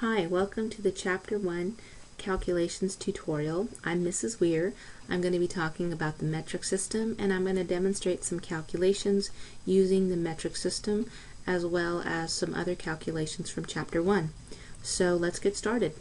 Hi, welcome to the Chapter 1 Calculations tutorial. I'm Mrs. Weir. I'm going to be talking about the metric system, and I'm going to demonstrate some calculations using the metric system as well as some other calculations from Chapter 1. So let's get started.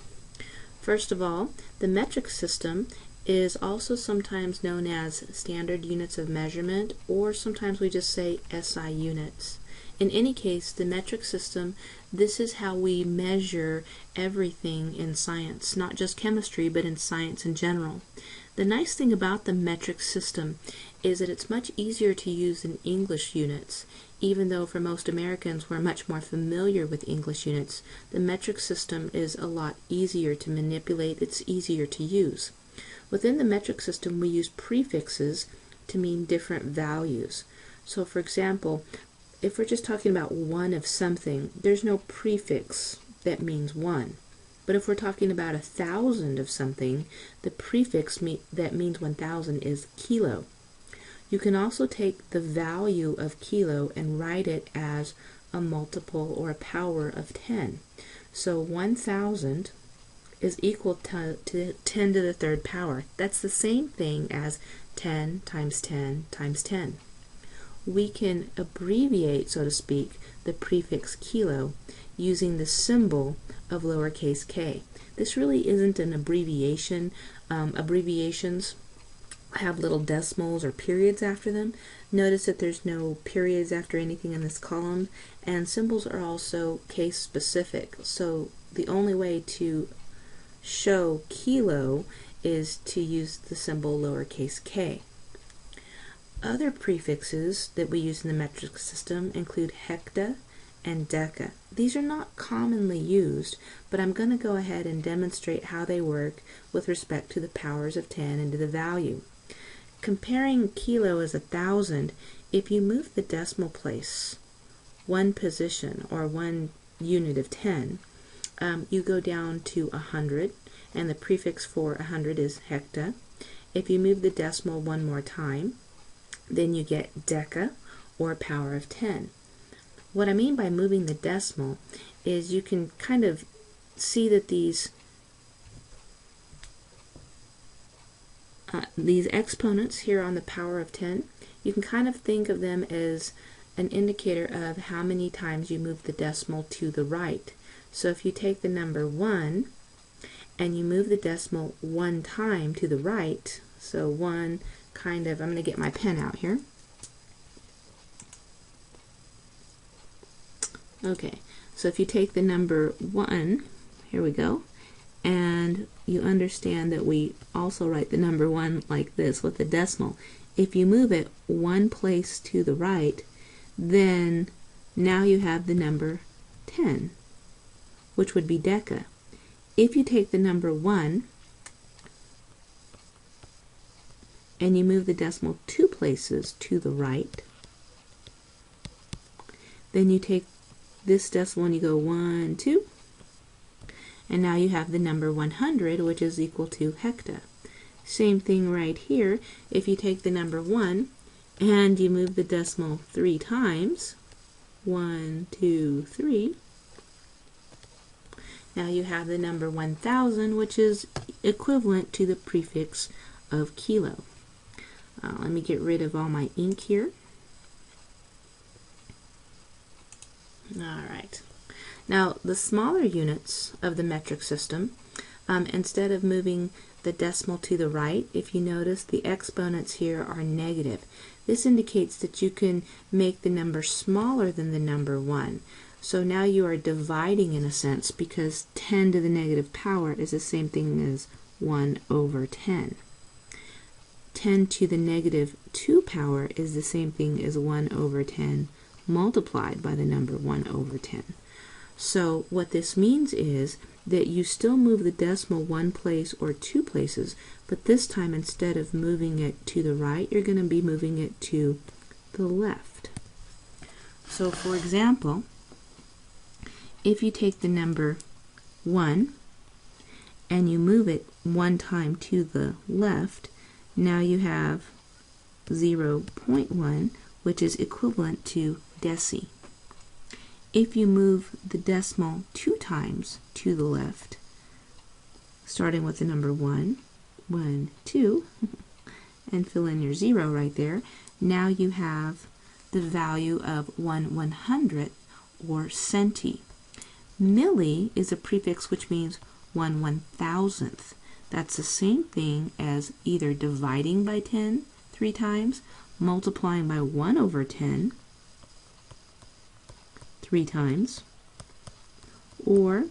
First of all, the metric system is also sometimes known as standard units of measurement, or sometimes we just say SI units. In any case, the metric system, this is how we measure everything in science, not just chemistry, but in science in general. The nice thing about the metric system is that it's much easier to use than English units. Even though for most Americans we're much more familiar with English units, the metric system is a lot easier to manipulate, it's easier to use. Within the metric system, we use prefixes to mean different values. So for example, if we're just talking about one of something, there's no prefix that means one. But if we're talking about 1,000 of something, the prefix that means 1,000 is kilo. You can also take the value of kilo and write it as a multiple or a power of 10. So 1,000 is equal to 10 to the third power. That's the same thing as 10 times 10 times 10. We can abbreviate, so to speak, the prefix kilo using the symbol of lowercase k. This really isn't an abbreviation. Abbreviations have little decimals or periods after them. Notice that there's no periods after anything in this column, and symbols are also case specific. So the only way to show kilo is to use the symbol lowercase k. Other prefixes that we use in the metric system include hecta and deca. These are not commonly used, but I'm going to go ahead and demonstrate how they work with respect to the powers of 10 and to the value. Comparing kilo as 1,000, if you move the decimal place one position or one unit of 10, you go down to 100, and the prefix for 100 is hecta. If you move the decimal one more time, then you get deca, or power of 10. What I mean by moving the decimal is you can kind of see that these exponents here on the power of 10, you can kind of think of them as an indicator of how many times you move the decimal to the right. So if you take the number 1 and you move the decimal one time to the right, so 1 I'm going to get my pen out here. Okay, so if you take the number 1, here we go, and you understand that we also write the number 1 like this with the decimal. If you move it one place to the right, then now you have the number 10, which would be deca. If you take the number 1 and you move the decimal 2 places to the right, then you take this decimal and you go 1, 2, and now you have the number 100, which is equal to hecta. Same thing right here. If you take the number 1 and you move the decimal 3 times, 1, 2, 3, now you have the number 1,000, which is equivalent to the prefix of kilo. Let me get rid of all my ink here. Alright. Now, the smaller units of the metric system, instead of moving the decimal to the right, if you notice, the exponents here are negative. This indicates that you can make the number smaller than the number 1. So now you are dividing in a sense, because 10 to the negative power is the same thing as 1 over 10. 10 to the negative 2 power is the same thing as 1 over 10 multiplied by the number 1 over 10. So what this means is that you still move the decimal one place or 2 places, but this time instead of moving it to the right, you're going to be moving it to the left. So for example, if you take the number 1 and you move it one time to the left, now you have 0.1, which is equivalent to deci. If you move the decimal 2 times to the left, starting with the number 1, 1, 2, and fill in your 0 right there, now you have the value of 1/100th, or centi. Milli is a prefix which means 1/1000th. That's the same thing as either dividing by 10 3 times, multiplying by 1/10 3 times, or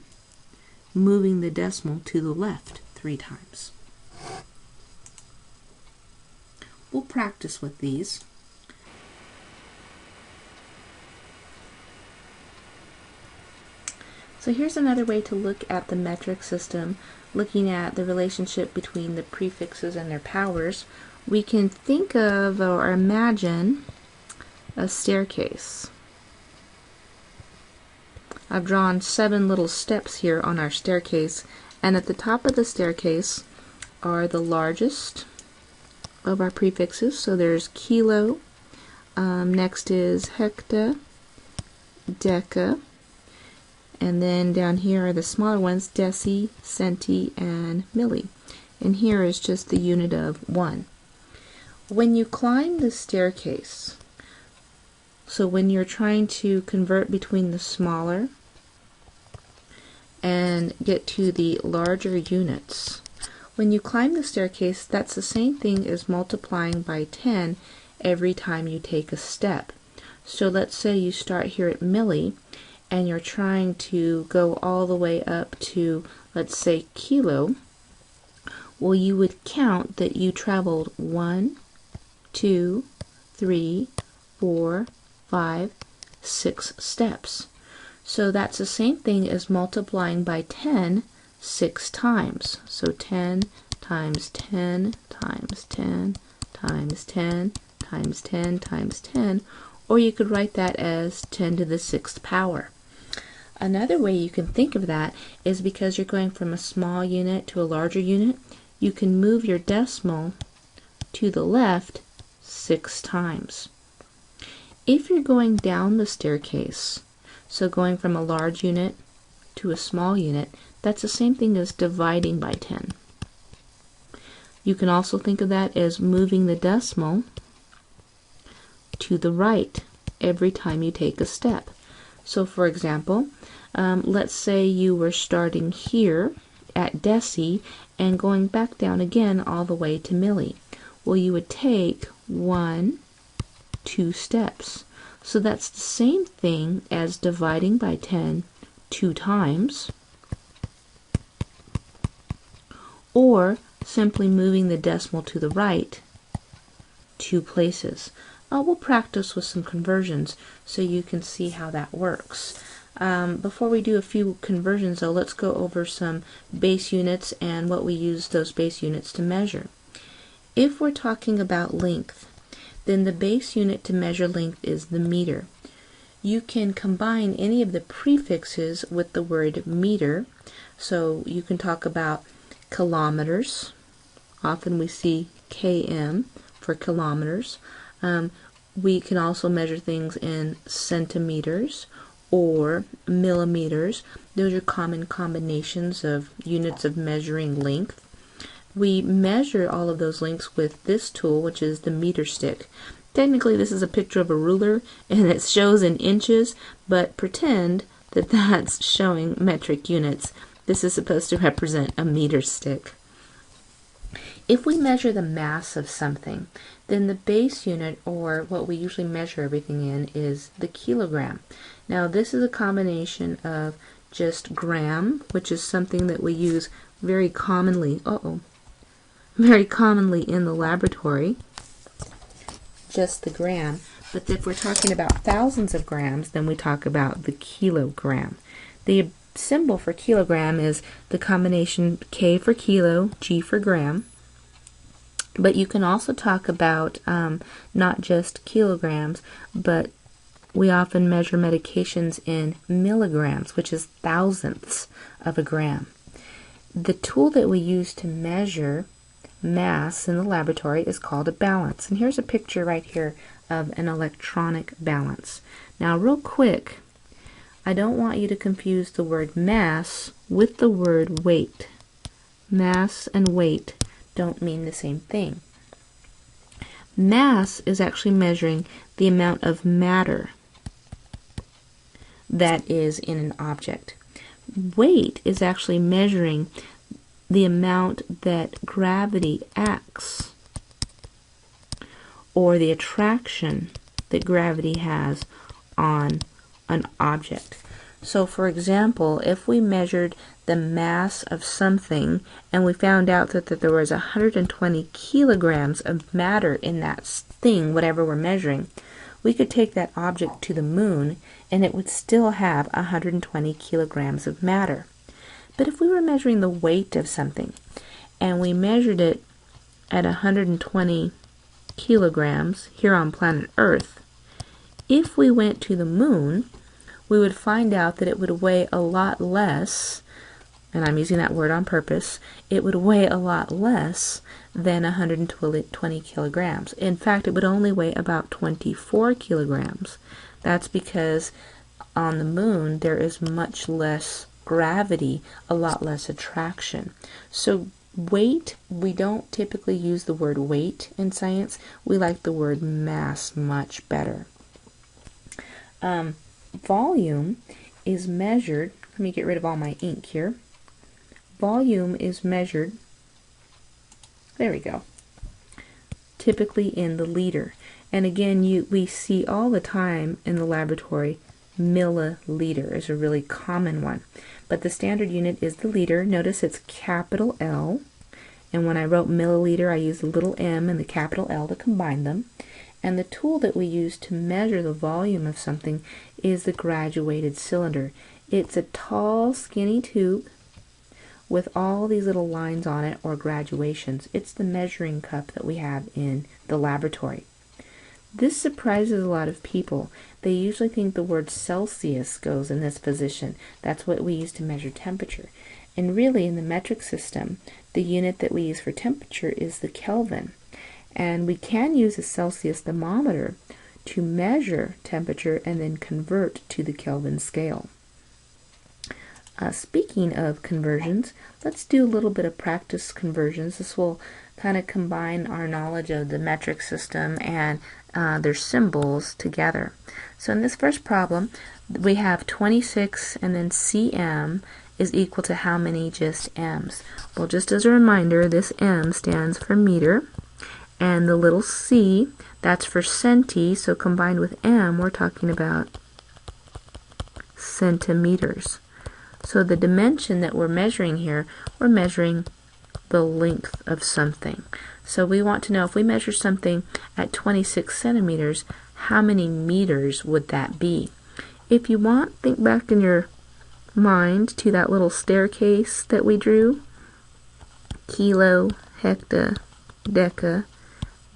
moving the decimal to the left 3 times. We'll practice with these. So here's another way to look at the metric system, looking at the relationship between the prefixes and their powers. We can think of or imagine a staircase. I've drawn 7 little steps here on our staircase, and at the top of the staircase are the largest of our prefixes. So there's kilo, next is hecta, deca, and then down here are the smaller ones, deci, centi, and milli. And here is just the unit of 1. When you climb the staircase, so when you're trying to convert between the smaller and get to the larger units, when you climb the staircase, that's the same thing as multiplying by 10 every time you take a step. So let's say you start here at milli, and you're trying to go all the way up to, let's say, kilo. Well, you would count that you traveled 1, 2, 3, 4, 5, 6 steps. So that's the same thing as multiplying by 10 6 times. So 10 times 10 times 10 times 10 times 10 times 10, or you could write that as 10 to the 6th power. Another way you can think of that is because you're going from a small unit to a larger unit, you can move your decimal to the left 6 times. If you're going down the staircase, so going from a large unit to a small unit, that's the same thing as dividing by 10. You can also think of that as moving the decimal to the right every time you take a step. So for example, let's say you were starting here at deci and going back down again all the way to milli. Well, you would take 1, 2 steps. So that's the same thing as dividing by 10 2 times, or simply moving the decimal to the right 2 places. We'll practice with some conversions so you can see how that works. Before we do a few conversions though, let's go over some base units and what we use those base units to measure. If we're talking about length, then the base unit to measure length is the meter. You can combine any of the prefixes with the word meter, so you can talk about kilometers. Often we see km for kilometers. We can also measure things in centimeters or millimeters. Those are common combinations of units of measuring length. We measure all of those lengths with this tool, which is the meter stick. Technically, this is a picture of a ruler, and it shows in inches, but pretend that that's showing metric units. This is supposed to represent a meter stick. If we measure the mass of something, then the base unit, or what we usually measure everything in, is the kilogram. Now, this is a combination of just gram, which is something that we use very commonly, very commonly in the laboratory, just the gram. But if we're talking about thousands of grams, then we talk about the kilogram. The symbol for kilogram is the combination K for kilo, G for gram. But you can also talk about not just kilograms, but we often measure medications in milligrams, which is thousandths of a gram. The tool that we use to measure mass in the laboratory is called a balance. And here's a picture right here of an electronic balance. Now, real quick, I don't want you to confuse the word mass with the word weight. Mass and weight don't mean the same thing. Mass is actually measuring the amount of matter that is in an object. Weight is actually measuring the amount that gravity acts, or the attraction that gravity has on an object. So for example, if we measured the mass of something and we found out that there was 120 kilograms of matter in that thing, whatever we're measuring, we could take that object to the moon and it would still have 120 kilograms of matter. But if we were measuring the weight of something and we measured it at 120 kilograms here on planet Earth, if we went to the moon, we would find out that it would weigh a lot less, and I'm using that word on purpose, it would weigh a lot less than 120 kilograms. In fact, it would only weigh about 24 kilograms. That's because on the moon there is much less gravity, a lot less attraction. So weight, we don't typically use the word weight in science. We like the word mass much better. Volume is measured, let me get rid of all my ink here. Volume is measured, there we go, typically in the liter. And again, we see all the time in the laboratory, milliliter is a really common one. But the standard unit is the liter. Notice it's capital L. And when I wrote milliliter, I used the little m and the capital L to combine them. And the tool that we use to measure the volume of something is the graduated cylinder. It's a tall, skinny tube with all these little lines on it, or graduations. It's the measuring cup that we have in the laboratory. This surprises a lot of people. They usually think the word Celsius goes in this position. That's what we use to measure temperature. And really, in the metric system, the unit that we use for temperature is the Kelvin. And we can use a Celsius thermometer to measure temperature and then convert to the Kelvin scale. Speaking of conversions, let's do a little bit of practice conversions. This will kind of combine our knowledge of the metric system and their symbols together. So in this first problem, we have 26 and then cm is equal to how many just m's? Well, just as a reminder, this m stands for meter. And the little c, that's for centi, so combined with m, we're talking about centimeters. So the dimension that we're measuring here, we're measuring the length of something. So we want to know, if we measure something at 26 centimeters, how many meters would that be? If you want, think back in your mind to that little staircase that we drew. Kilo, hecta, deca,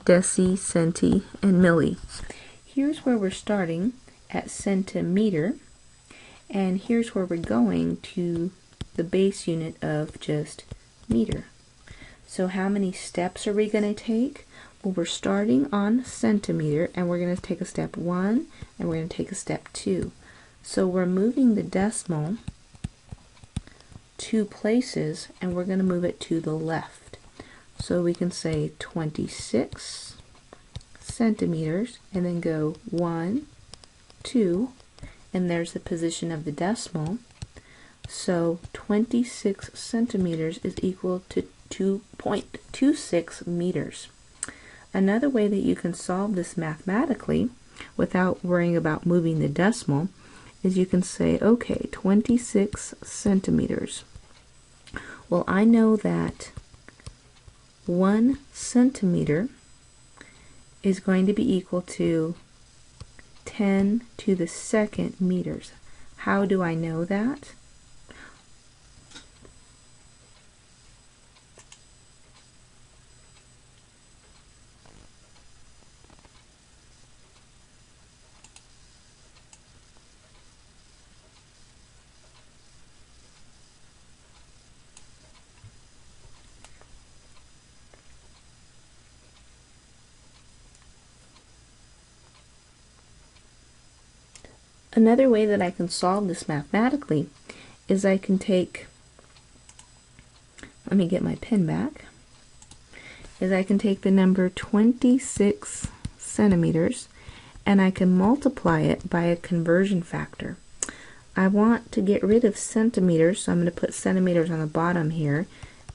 deci, centi, and milli. Here's where we're starting at centimeter, and here's where we're going to the base unit of just meter. So how many steps are we going to take? Well, we're starting on centimeter, and we're going to take a step 1, and we're going to take a step 2. So we're moving the decimal 2 places, and we're going to move it to the left. So we can say 26 centimeters and then go 1, 2, and there's the position of the decimal. So 26 centimeters is equal to 2.26 meters. Another way that you can solve this mathematically without worrying about moving the decimal is you can say, okay, 26 centimeters. Well, I know that 1 centimeter is going to be equal to 10 to the second meters. How do I know that? Another way that I can solve this mathematically is I can take, let me get my pen back, is I can take the number 26 centimeters and I can multiply it by a conversion factor. I want to get rid of centimeters, so I'm going to put centimeters on the bottom here,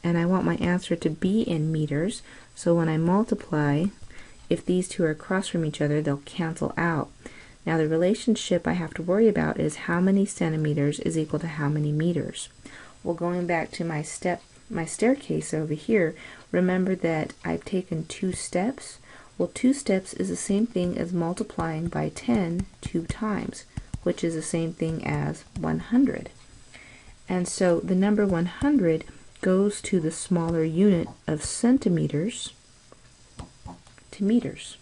and I want my answer to be in meters, so when I multiply, if these two are across from each other, they'll cancel out. Now the relationship I have to worry about is how many centimeters is equal to how many meters. Well, going back to my staircase over here, remember that I've taken 2 steps. Well, 2 steps is the same thing as multiplying by 10 2 times, which is the same thing as 100. And so the number 100 goes to the smaller unit of centimeters to meters.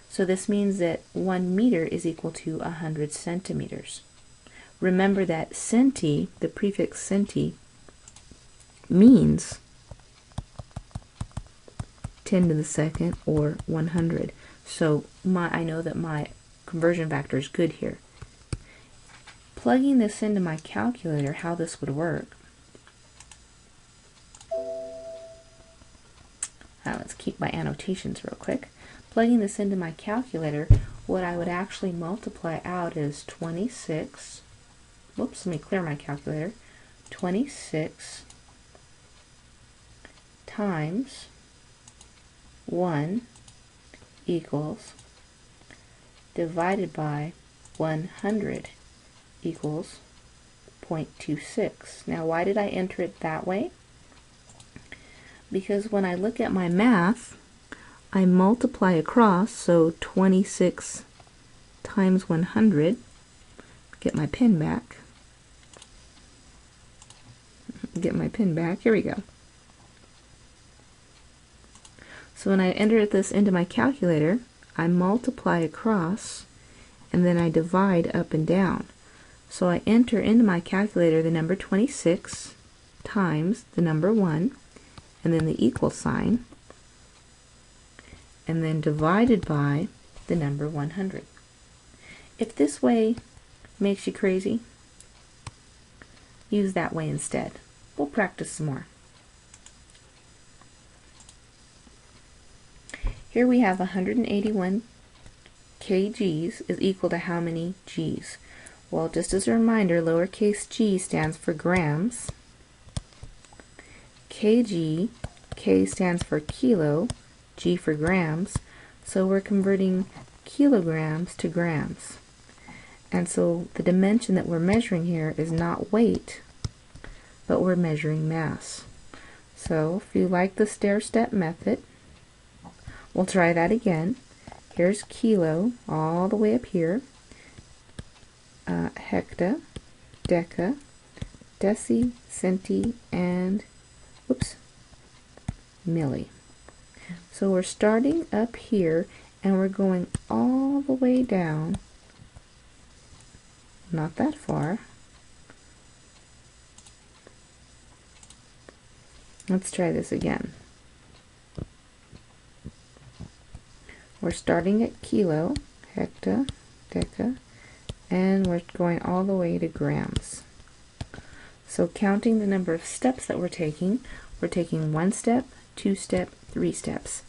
So this means that 1 meter is equal to 100 centimeters. Remember that centi, the prefix centi, means 10 to the second or 100. So I know that my conversion factor is good here. Plugging this into my calculator, how this would work. Let's keep my annotations real quick. Plugging this into my calculator, what I would actually multiply out is 26, whoops, let me clear my calculator, 26 times 1 equals, divided by 100 equals 0.26. Now, why did I enter it that way? Because when I look at my math, I multiply across, so 26 times 100, get my pen back, here we go. So when I enter this into my calculator, I multiply across, and then I divide up and down. So I enter into my calculator the number 26 times the number 1, and then the equal sign, and then divided by the number 100. If this way makes you crazy, use that way instead. We'll practice some more. Here we have 181 kgs is equal to how many g's? Well, just as a reminder, lowercase g stands for grams. kg, K stands for kilo, G for grams, so we're converting kilograms to grams. And so the dimension that we're measuring here is not weight, but we're measuring mass. So if you like the stair-step method, we'll try that again. Here's kilo all the way up here, hecta, deca, deci, centi, and milli. So we're starting up here and we're going all the way down, not that far. Let's try this again. We're starting at kilo, hecta, deca, and we're going all the way to grams. So counting the number of steps that we're taking 1 step, 2 step, 3 steps.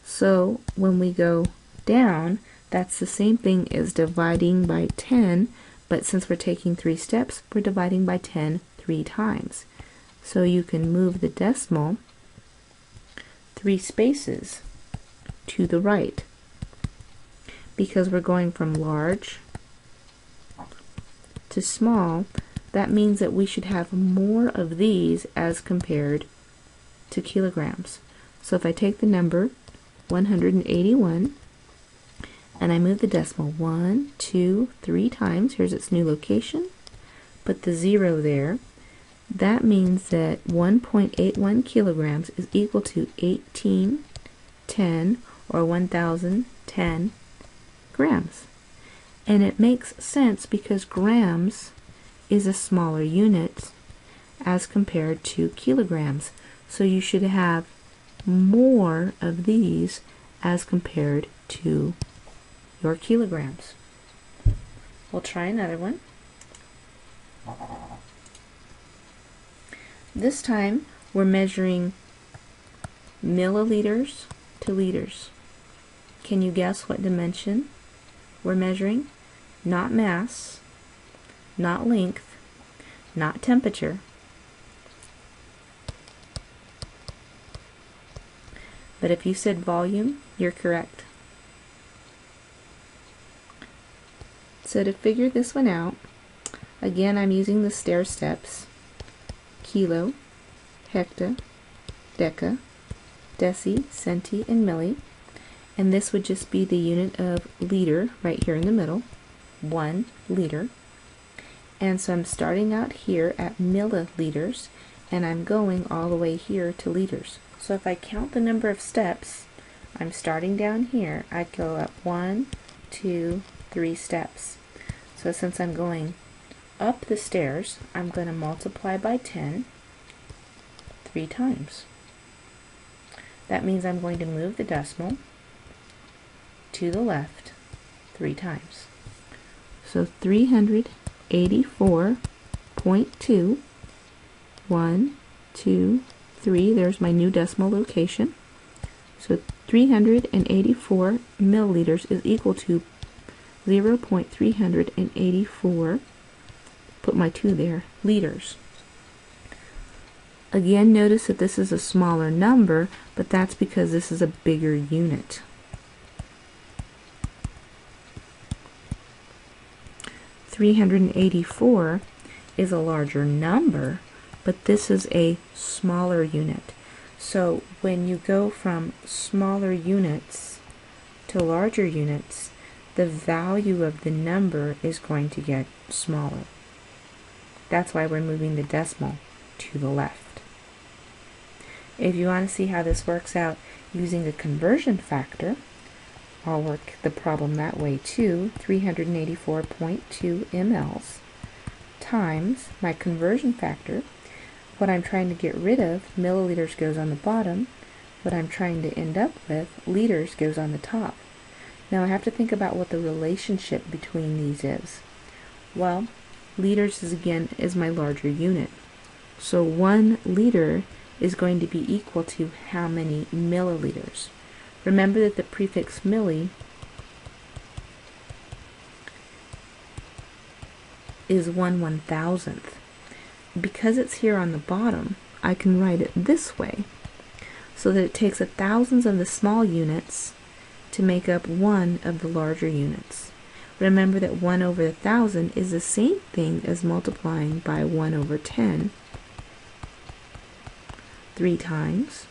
So when we go down, that's the same thing as dividing by 10, but since we're taking 3 steps, we're dividing by 10 3 times. So you can move the decimal 3 spaces to the right, because we're going from large to small. That means that we should have more of these as compared to kilograms. So if I take the number 181 and I move the decimal 1, 2, 3 times, here's its new location, put the 0 there, that means that 1.81 kilograms is equal to 1810 or 1010 grams. And it makes sense because grams is a smaller unit as compared to kilograms. So you should have more of these as compared to your kilograms. Well, We'll try another one. This time we're measuring milliliters to liters. Can you guess what dimension we're measuring? Not mass, not length, not temperature. But if you said volume, you're correct. So to figure this one out, again I'm using the stair steps: kilo, hecta, deca, deci, centi, and milli. And this would just be the unit of liter right here in the middle, 1 liter. And so I'm starting out here at milliliters, and I'm going all the way here to liters. So if I count the number of steps, I'm starting down here, I'd go up 1, 2, 3 steps. So since I'm going up the stairs, I'm going to multiply by 10 3 times. That means I'm going to move the decimal to the left 3 times. So 384.2, 1, 2, 3, there's my new decimal location. So 384 milliliters is equal to 0.384, put my 2 there, liters. Again, notice that this is a smaller number, but that's because this is a bigger unit. .384 is a larger number, but this is a smaller unit. So when you go from smaller units to larger units, the value of the number is going to get smaller. That's why we're moving the decimal to the left. If you want to see how this works out using a conversion factor, I'll work the problem that way too. 384.2 mLs times my conversion factor. What I'm trying to get rid of, milliliters, goes on the bottom. What I'm trying to end up with, liters, goes on the top. Now I have to think about what the relationship between these is. Well, liters is my larger unit. So 1 liter is going to be equal to how many milliliters? Remember that the prefix milli is 1/1000th. Because it's here on the bottom, I can write it this way, so that it takes 1,000 of the small units to make up 1 of the larger units. Remember that 1 over 1,000 is the same thing as multiplying by 1 over 10 3 times,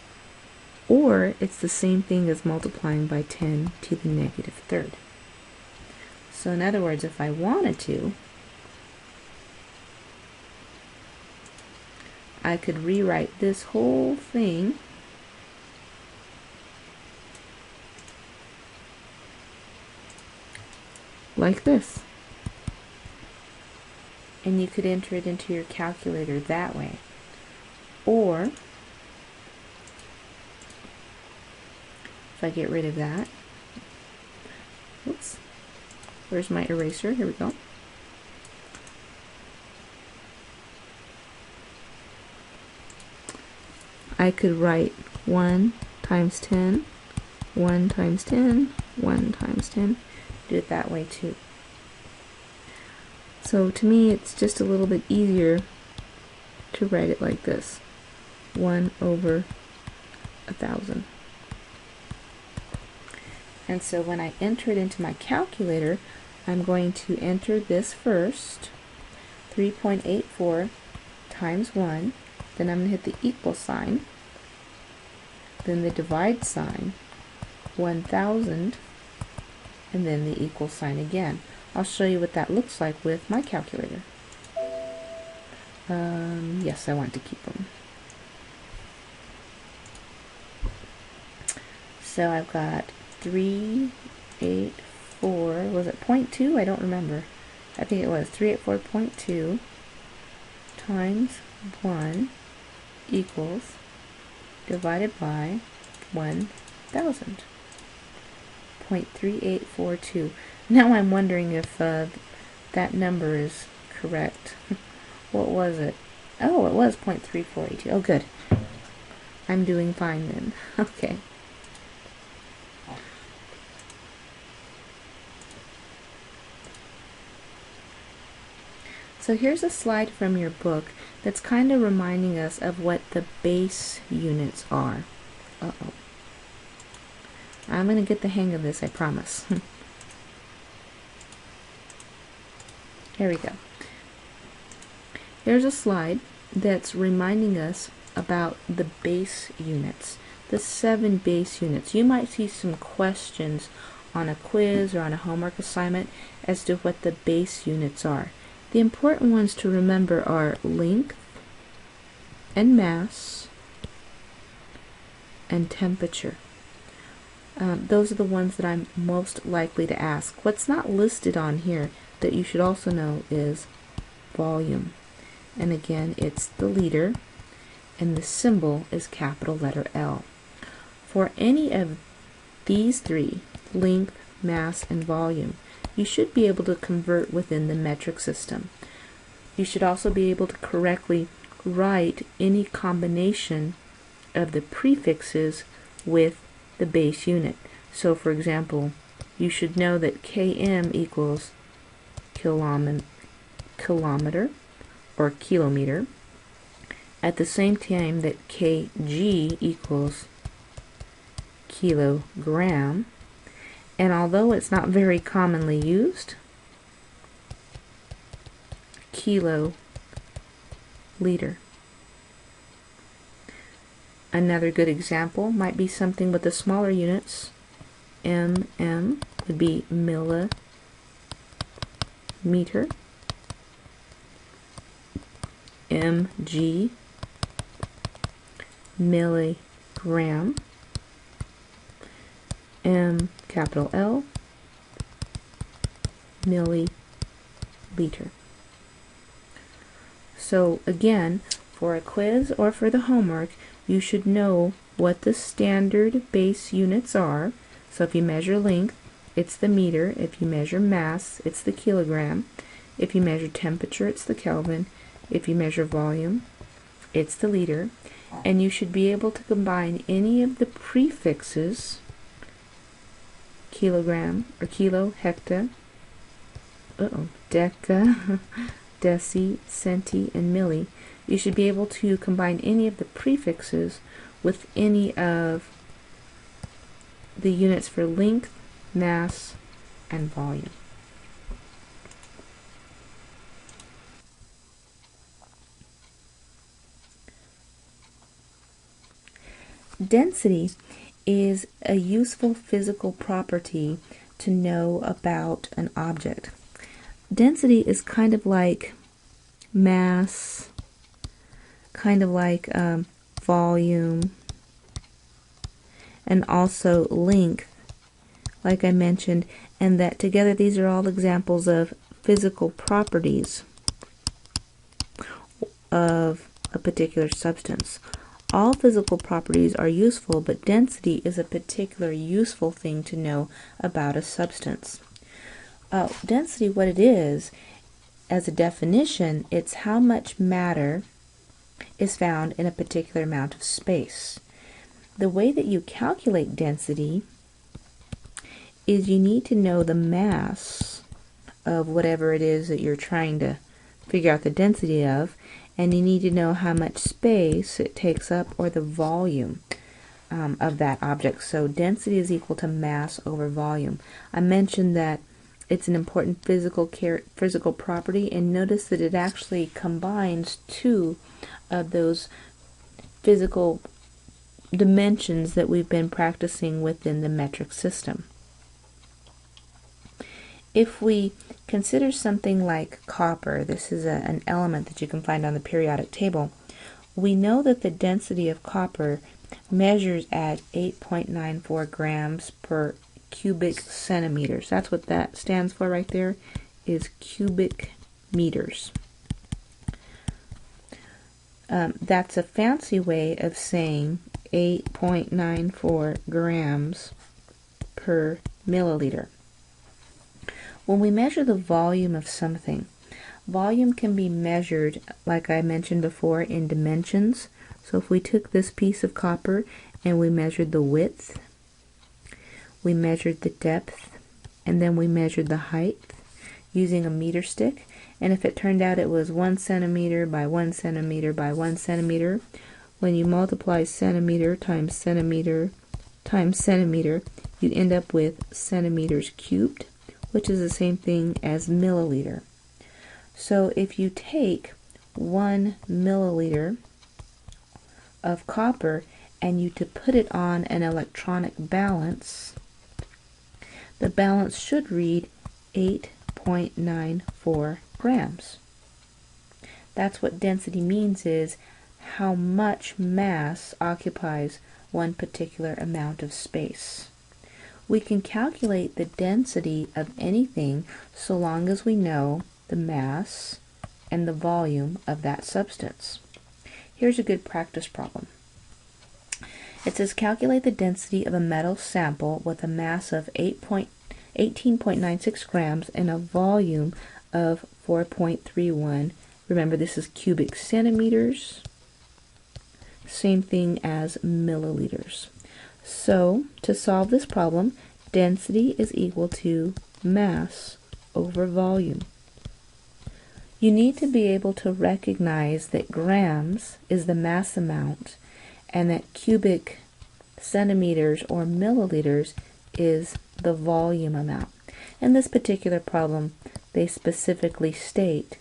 or it's the same thing as multiplying by 10 to the -3rd. So in other words, if I wanted to, I could rewrite this whole thing like this. And you could enter it into your calculator that way. Or if I get rid of that, oops, where's my eraser? Here we go. I could write 1 times 10, 1 times 10, 1 times 10, do it that way too. So to me, it's just a little bit easier to write it like this, 1 over 1,000. And so when I enter it into my calculator, I'm going to enter this first, 3.84 times 1, then I'm going to hit the equal sign, then the divide sign, 1,000, and then the equal sign again. I'll show you what that looks like with my calculator. Yes, I want to keep them. So I've got 384, was it 0.2? I don't remember. I think it was 384.2 times 1 equals divided by 1,000. 0.3842. Now I'm wondering if that number is correct. What was it? Oh, it was 0.3482. Oh, good. I'm doing fine then. Okay. So here's a slide from your book that's kind of reminding us of what the base units are. Uh-oh. I'm going to get the hang of this, I promise. Here we go. Here's a slide that's reminding us about the base units, the 7 base units. You might see some questions on a quiz or on a homework assignment as to what the base units are. The important ones to remember are length and mass and temperature. Those are the ones that I'm most likely to ask. What's not listed on here that you should also know is volume. And again, it's the liter, and the symbol is capital letter L. For any of these 3, length, mass, and volume, you should be able to convert within the metric system. You should also be able to correctly write any combination of the prefixes with the base unit. So for example, you should know that km equals kilometer or kilometer, at the same time that kg equals kilogram. And although it's not very commonly used, kiloliter. Another good example might be something with the smaller units. mm would be millimeter. mg, milligram. M capital L, milliliter. So again, for a quiz or for the homework, you should know what the standard base units are. So if you measure length, it's the meter. If you measure mass, it's the kilogram. If you measure temperature, it's the Kelvin. If you measure volume, it's the liter. And you should be able to combine any of the prefixes, kilogram or kilo, hecta, deca, deci, centi, and milli. You should be able to combine any of the prefixes with any of the units for length, mass, and volume. Density is a useful physical property to know about an object. Density is kind of like mass, kind of like volume, and also length, like I mentioned, and that together these are all examples of physical properties of a particular substance. All physical properties are useful, but density is a particular useful thing to know about a substance. Density, what it is, as a definition, it's how much matter is found in a particular amount of space. The way that you calculate density is you need to know the mass of whatever it is that you're trying to figure out the density of, and you need to know how much space it takes up, or the volume of that object. So density is equal to mass over volume. I mentioned that it's an important physical property, and notice that it actually combines 2 of those physical dimensions that we've been practicing within the metric system. If we consider something like copper, this is an element that you can find on the periodic table, we know that the density of copper measures at 8.94 grams per cubic centimeters. That's what that stands for right there, is cubic meters. That's a fancy way of saying 8.94 grams per milliliter. When we measure the volume of something, volume can be measured, like I mentioned before, in dimensions. So if we took this piece of copper and we measured the width, we measured the depth, and then we measured the height using a meter stick, and if it turned out it was 1 centimeter by 1 centimeter by 1 centimeter, when you multiply centimeter times centimeter times centimeter, you end up with centimeters cubed, which is the same thing as milliliter. So if you take 1 milliliter of copper and you to put it on an electronic balance, the balance should read 8.94 grams. That's what density means, is how much mass occupies one particular amount of space. We can calculate the density of anything so long as we know the mass and the volume of that substance. Here's a good practice problem. It says calculate the density of a metal sample with a mass of 18.96 grams and a volume of 4.31. Remember, this is cubic centimeters. Same thing as milliliters. So, to solve this problem, density is equal to mass over volume. You need to be able to recognize that grams is the mass amount and that cubic centimeters or milliliters is the volume amount. In this particular problem, they specifically state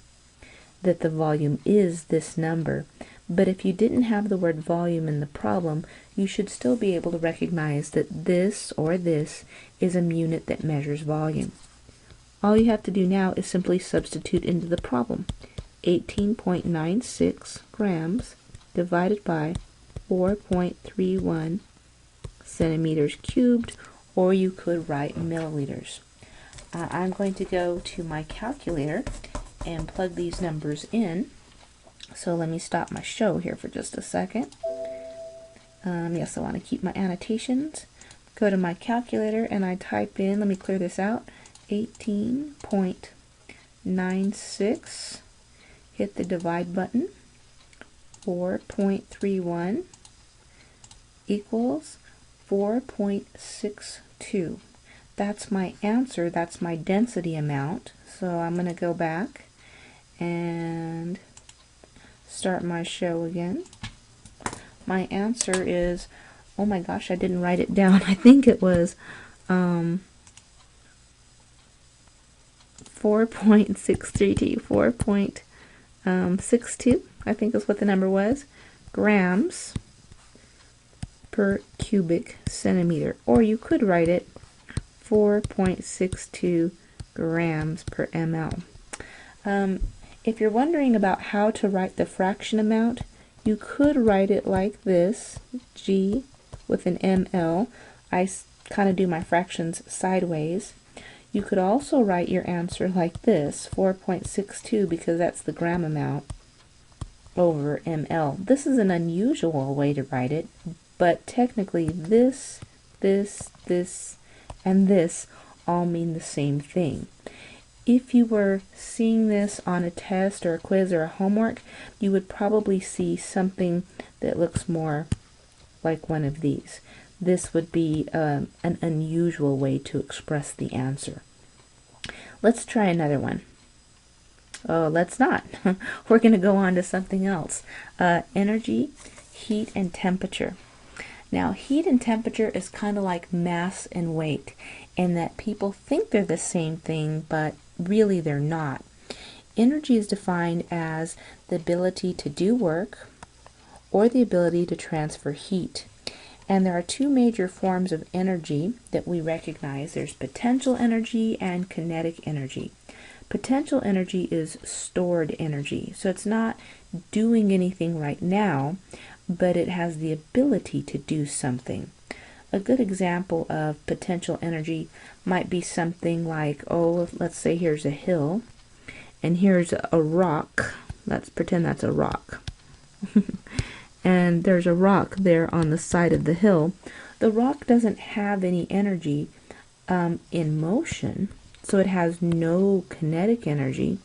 that the volume is this number. But if you didn't have the word volume in the problem, you should still be able to recognize that this or this is a unit that measures volume. All you have to do now is simply substitute into the problem. 18.96 grams divided by 4.31 centimeters cubed, or you could write milliliters. I'm going to go to my calculator and plug these numbers in. So let me stop my show here for just a second. Yes, I want to keep my annotations. Go to my calculator and I type in, let me clear this out, 18.96, hit the divide button, 4.31 equals 4.62. That's my answer, that's my density amount. So I'm going to go back and start my show again. My answer is, oh my gosh, I didn't write it down. I think it was 4.632, 4.62, I think is what the number was, grams per cubic centimeter. Or you could write it 4.62 grams per ml. If you're wondering about how to write the fraction amount, you could write it like this, G with an ml. I kind of do my fractions sideways. You could also write your answer like this, 4.62, because that's the gram amount, over ml. This is an unusual way to write it, but technically this, and this all mean the same thing. If you were seeing this on a test or a quiz or a homework, you would probably see something that looks more like one of these. This would be an unusual way to express the answer. Let's try another one. Oh, let's not. We're going to go on to something else. Energy, heat, and temperature. Now, heat and temperature is kind of like mass and weight, in that people think they're the same thing, but really they're not. Energy is defined as the ability to do work or the ability to transfer heat. And there are two major forms of energy that we recognize. There's potential energy and kinetic energy. Potential energy is stored energy, so it's not doing anything right now, but it has the ability to do something. A good example of potential energy might be something like, oh, let's say here's a hill, and here's a rock. Let's pretend that's a rock. And there's a rock there on the side of the hill. The rock doesn't have any energy in motion, so it has no kinetic energy,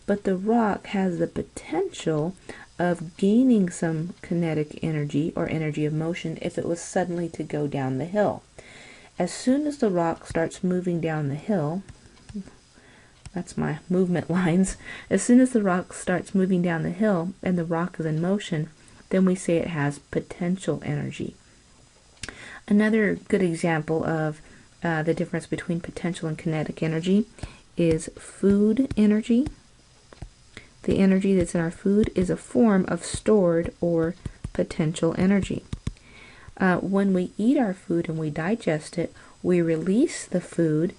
but the rock has the potential of gaining some kinetic energy or energy of motion if it was suddenly to go down the hill. As soon as the rock starts moving down the hill, that's my movement lines, as soon as the rock starts moving down the hill and the rock is in motion, then we say it has potential energy. Another good example of the difference between potential and kinetic energy is food energy. The energy that's in our food is a form of stored or potential energy. When we eat our food and we digest it, we release the food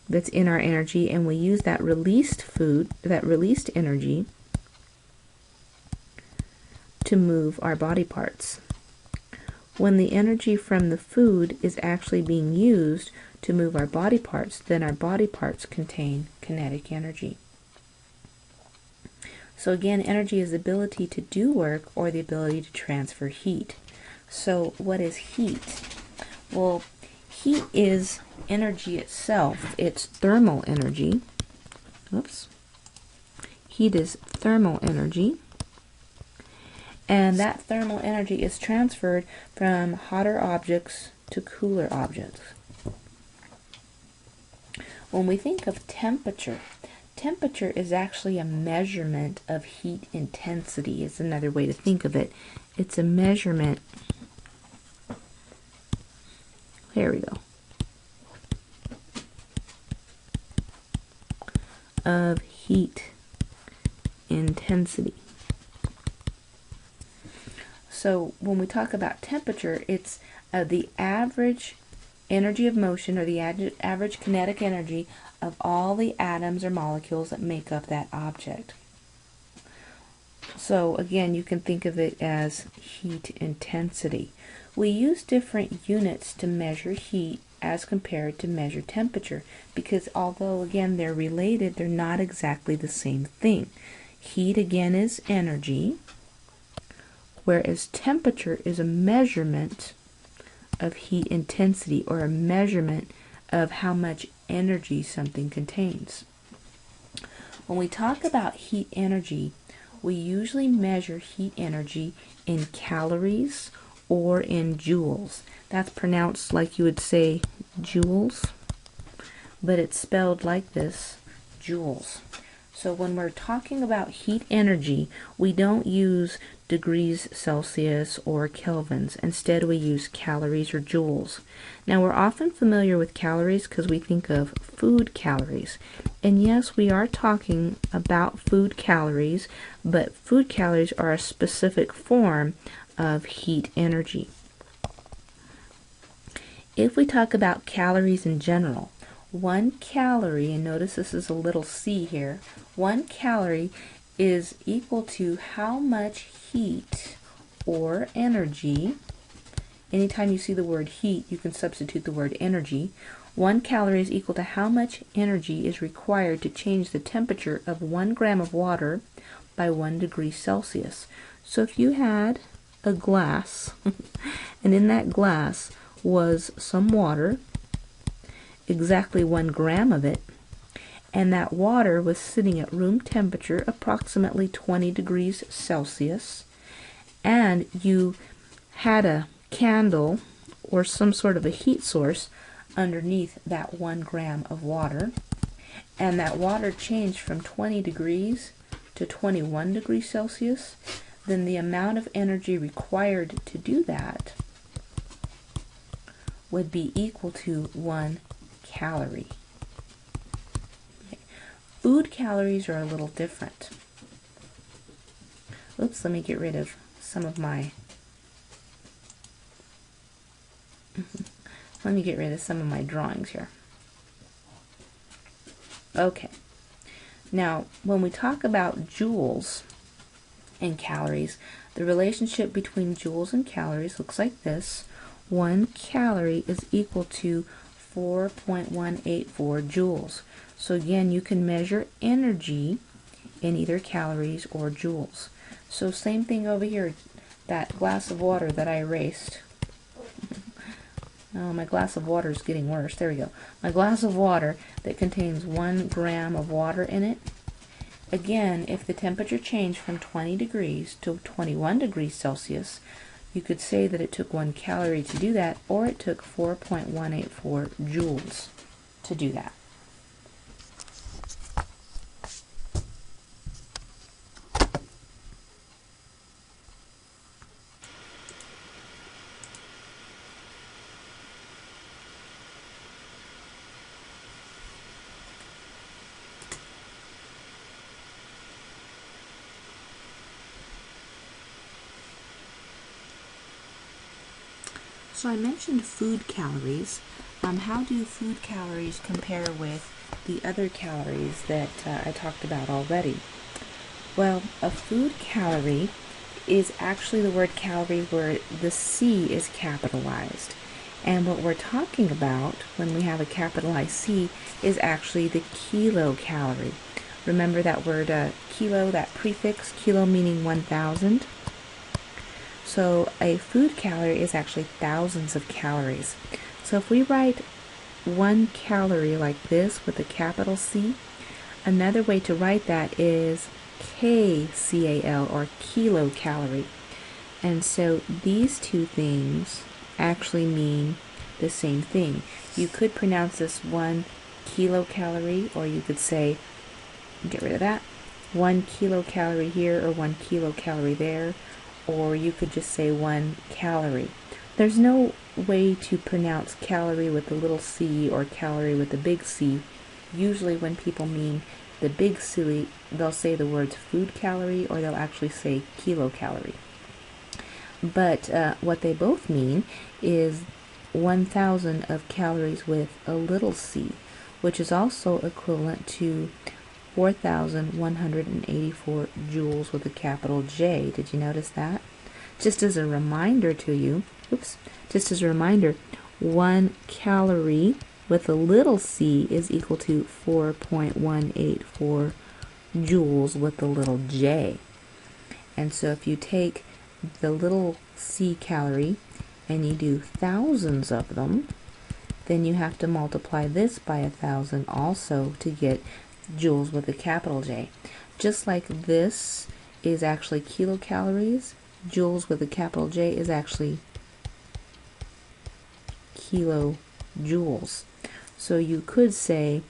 that's in our energy, and we use that released food, that released energy, to move our body parts. When the energy from the food is actually being used to move our body parts, then our body parts contain kinetic energy. So again, energy is the ability to do work or the ability to transfer heat. So what is heat? Well, heat is energy itself. It's thermal energy. Oops. Heat is thermal energy. And that thermal energy is transferred from hotter objects to cooler objects. When we think of temperature, temperature is actually a measurement of heat intensity. It's another way to think of it. It's a measurement. There we go. Of heat intensity. So when we talk about temperature, it's the average energy of motion, or the average kinetic energy of all the atoms or molecules that make up that object. So again, you can think of it as heat intensity. We use different units to measure heat as compared to measure temperature, because although again they're related, they're not exactly the same thing. Heat again is energy, whereas temperature is a measurement of heat intensity, or a measurement of how much energy something contains. When we talk about heat energy, we usually measure heat energy in calories or in joules. That's pronounced like you would say joules, but it's spelled like this, joules. So when we're talking about heat energy, we don't use degrees Celsius or Kelvins. Instead, we use calories or joules. Now, we're often familiar with calories because we think of food calories. And yes, we are talking about food calories, but food calories are a specific form of heat energy. If we talk about calories in general, 1 calorie, and notice this is a little c here, 1 calorie is equal to how much heat or energy. Anytime you see the word heat, you can substitute the word energy. 1 calorie is equal to how much energy is required to change the temperature of 1 gram of water by 1 degree Celsius. So if you had a glass, and in that glass was some water, exactly 1 gram of it, and that water was sitting at room temperature, approximately 20 degrees Celsius, and you had a candle or some sort of a heat source underneath that 1 gram of water, and that water changed from 20 degrees to 21 degrees Celsius, then the amount of energy required to do that would be equal to 1 calorie. Okay. Food calories are a little different. Oops, let me get rid of some of my drawings here. Okay. Now, when we talk about joules and calories, the relationship between joules and calories looks like this. 1 calorie is equal to 4.184 joules. So again, you can measure energy in either calories or joules. So same thing over here, that glass of water that I erased. Oh, my glass of water is getting worse. There we go. My glass of water that contains 1 gram of water in it. Again, if the temperature changed from 20 degrees to 21 degrees Celsius, you could say that it took 1 calorie to do that, or it took 4.184 joules to do that. So I mentioned food calories. How do food calories compare with the other calories that I talked about already? Well, a food calorie is actually the word calorie where the C is capitalized. And what we're talking about when we have a capitalized C is actually the kilocalorie. Remember that word kilo, that prefix, kilo meaning 1,000? So a food calorie is actually thousands of calories. So if we write 1 calorie like this with a capital C, another way to write that is KCAL, or kilocalorie. And so these two things actually mean the same thing. You could pronounce this 1 kilocalorie, or you could say, get rid of that, 1 kilocalorie here or 1 kilocalorie there, or you could just say 1 calorie. There's no way to pronounce calorie with the little c or calorie with the big C. Usually when people mean the big C, they'll say the words food calorie, or they'll actually say kilocalorie. But what they both mean is 1,000 of calories with a little c, which is also equivalent to 4,184 joules with a capital J. Did you notice that? Just as a reminder to you, just as a reminder, 1 calorie with a little c is equal to 4.184 joules with a little j. And so if you take the little c calorie and you do thousands of them, then you have to multiply this by 1,000 also to get joules with a capital J. Just like this is actually kilocalories, joules with a capital J is actually kilojoules. So you could say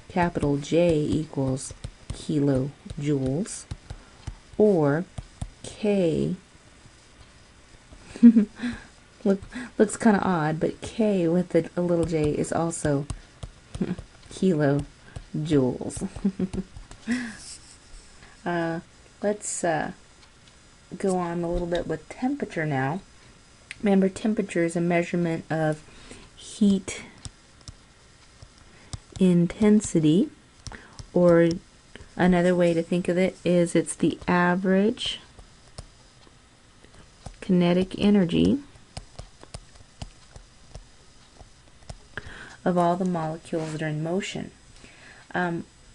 capital J equals kilojoules, or K looks kind of odd, but K with a little j is also kilojoules. Let's go on a little bit with temperature now. Remember, temperature is a measurement of heat intensity, or another way to think of it is it's the average kinetic energy of all the molecules that are in motion.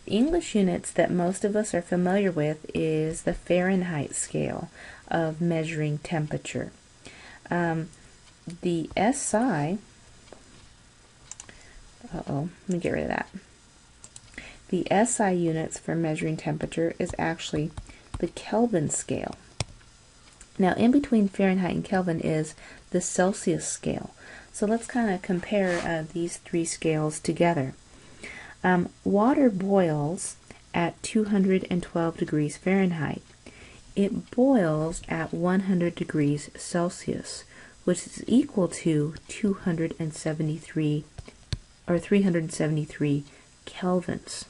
English units that most of us are familiar with is the Fahrenheit scale of measuring temperature. The SI, let me get rid of that. The SI units for measuring temperature is actually the Kelvin scale. Now, in between Fahrenheit and Kelvin is the Celsius scale. So let's kind of compare these three scales together. Water boils at 212 degrees Fahrenheit. It boils at 100 degrees Celsius, which is equal to 273 or 373 kelvins.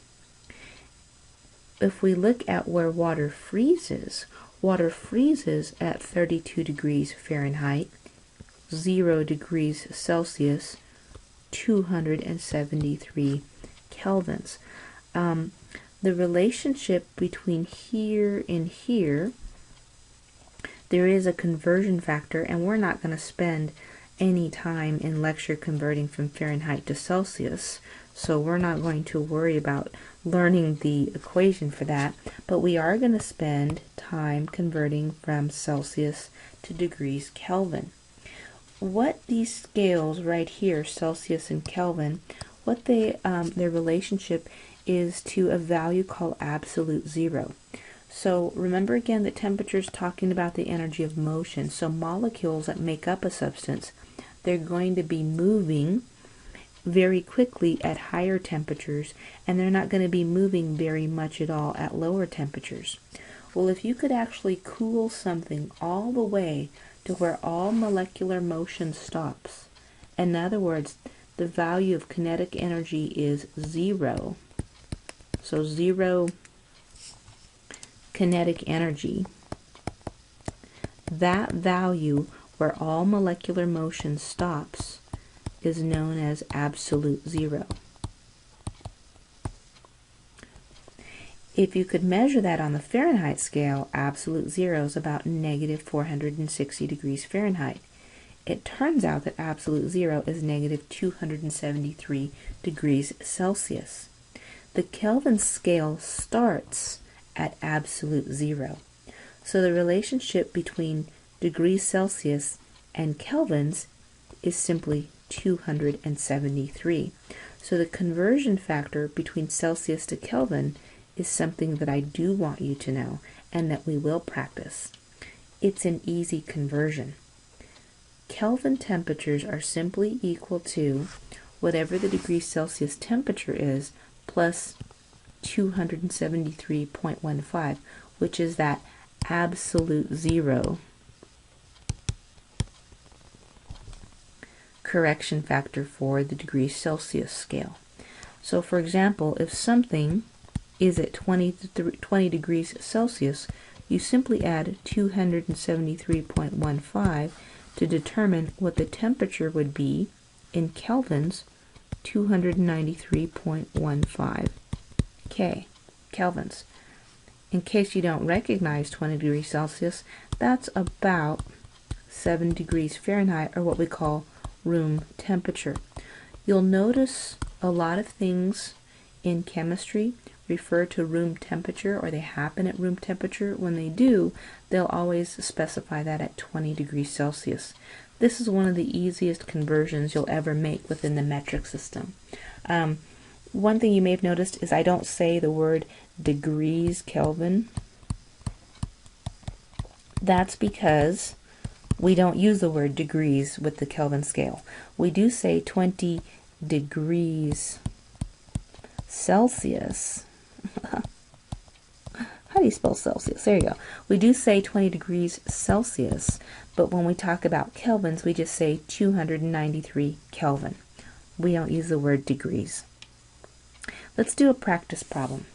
If we look at where water freezes at 32 degrees Fahrenheit, 0 degrees Celsius, 273 kelvins. The relationship between here and here, there is a conversion factor, and we're not going to spend any time in lecture converting from Fahrenheit to Celsius, so we're not going to worry about learning the equation for that, but we are going to spend time converting from Celsius to degrees Kelvin. what these scales right here, Celsius and Kelvin, what their relationship is to a value called absolute zero. So remember again that temperature is talking about the energy of motion. So molecules that make up a substance, they're going to be moving very quickly at higher temperatures, and they're not going to be moving very much at all at lower temperatures. Well, if you could actually cool something all the way to where all molecular motion stops, in other words, the value of kinetic energy is zero, so zero kinetic energy, that value where all molecular motion stops is known as absolute zero. If you could measure that on the Fahrenheit scale, absolute zero is about negative 460 degrees Fahrenheit. It turns out that absolute zero is negative 273 degrees Celsius. The Kelvin scale starts at absolute zero. So the relationship between degrees Celsius and Kelvins is simply 273. So the conversion factor between Celsius to Kelvin is something that I do want you to know and that we will practice. It's an easy conversion. Kelvin temperatures are simply equal to whatever the degree Celsius temperature is plus 273.15, which is that absolute zero correction factor for the degree Celsius scale. So for example, if something is at 20 degrees Celsius, you simply add 273.15 to determine what the temperature would be in kelvins, 293.15 kelvins. In case you don't recognize 20 degrees Celsius, that's about 7 degrees Fahrenheit, or what we call room temperature. You'll notice a lot of things in chemistry refer to room temperature, or they happen at room temperature. When they do, they'll always specify that at 20 degrees Celsius. This is one of the easiest conversions you'll ever make within the metric system. One thing you may have noticed is I don't say the word degrees Kelvin. That's because we don't use the word degrees with the Kelvin scale. We do say 20 degrees Celsius. How do you spell Celsius? There you go. We do say 20 degrees Celsius, but when we talk about kelvins, we just say 293 Kelvin. We don't use the word degrees. Let's do a practice problem.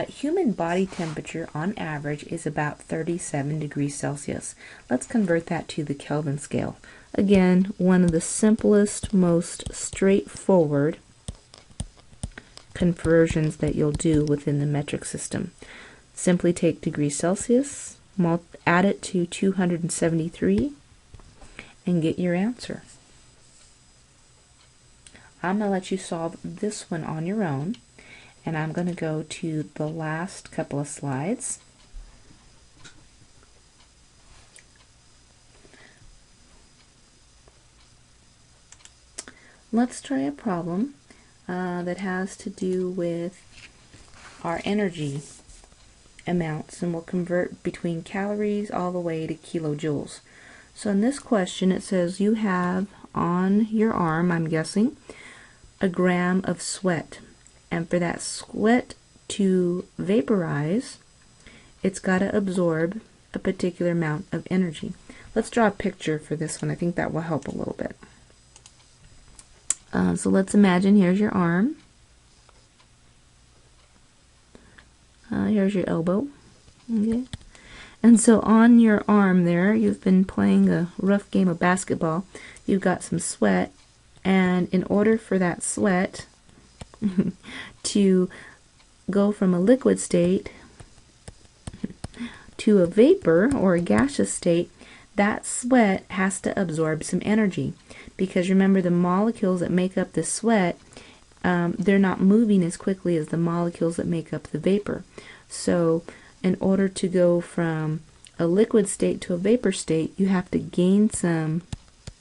Human body temperature on average is about 37 degrees Celsius. Let's convert that to the Kelvin scale. Again, one of the simplest, most straightforward conversions that you'll do within the metric system. Simply take degrees Celsius, add it to 273, and get your answer. I'm going to let you solve this one on your own, and I'm going to go to the last couple of slides. Let's try a problem that has to do with our energy amounts, and we'll convert between calories all the way to kilojoules. So in this question it says you have on your arm, I'm guessing, a gram of sweat, and for that sweat to vaporize, it's got to absorb a particular amount of energy. Let's draw a picture for this one. I think that will help a little bit. So let's imagine here's your arm. Here's your elbow. Okay. And so on your arm there, you've been playing a rough game of basketball. You've got some sweat, and in order for that sweat to go from a liquid state to a vapor or a gaseous state, that sweat has to absorb some energy. Because remember, the molecules that make up the sweat, they're not moving as quickly as the molecules that make up the vapor. So in order to go from a liquid state to a vapor state, you have to gain some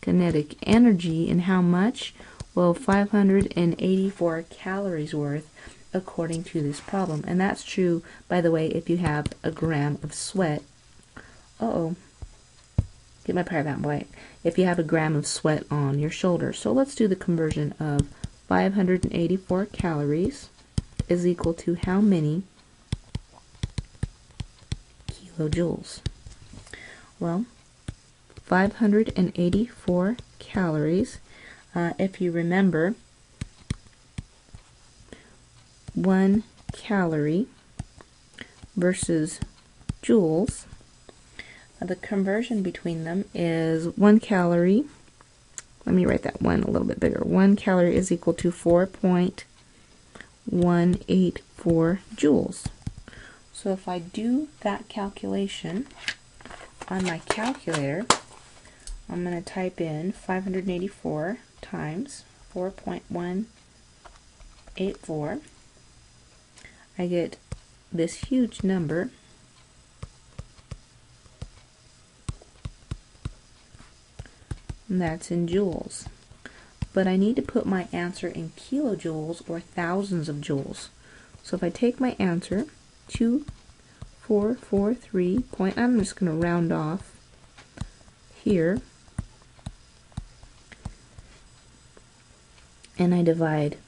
kinetic energy, and how much? Well, 584 calories worth, according to this problem. And that's true, by the way, if you have a gram of sweat. Get my part out blank. If you have a gram of sweat on your shoulder. So let's do the conversion of 584 calories is equal to how many kilojoules? Well, 584 calories, if you remember, 1 calorie versus joules, the conversion between them is 1 calorie. Let me write that one a little bit bigger. 1 calorie is equal to 4.184 joules. So if I do that calculation on my calculator, I'm going to type in 584 times 4.184. I get this huge number, and that's in joules. But I need to put my answer in kilojoules or thousands of joules. So if I take my answer, 2443 point, I'm just going to round off here, and I divide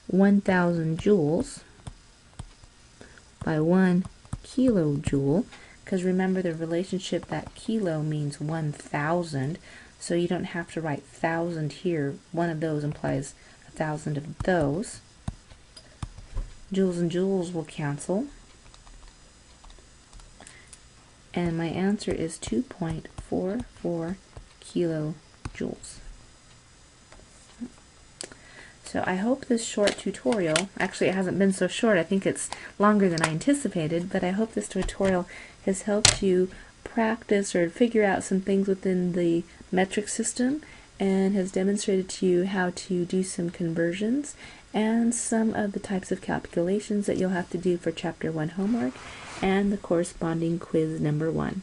1,000 joules by 1 kilojoule, because remember the relationship that kilo means 1,000, so you don't have to write 1,000 here. One of those implies 1,000 of those. Joules and joules will cancel, and my answer is 2.44 kilojoules. So I hope this short tutorial, actually it hasn't been so short, I think it's longer than I anticipated, but I hope this tutorial has helped you practice or figure out some things within the metric system, and has demonstrated to you how to do some conversions and some of the types of calculations that you'll have to do for Chapter 1 homework and the corresponding quiz number 1.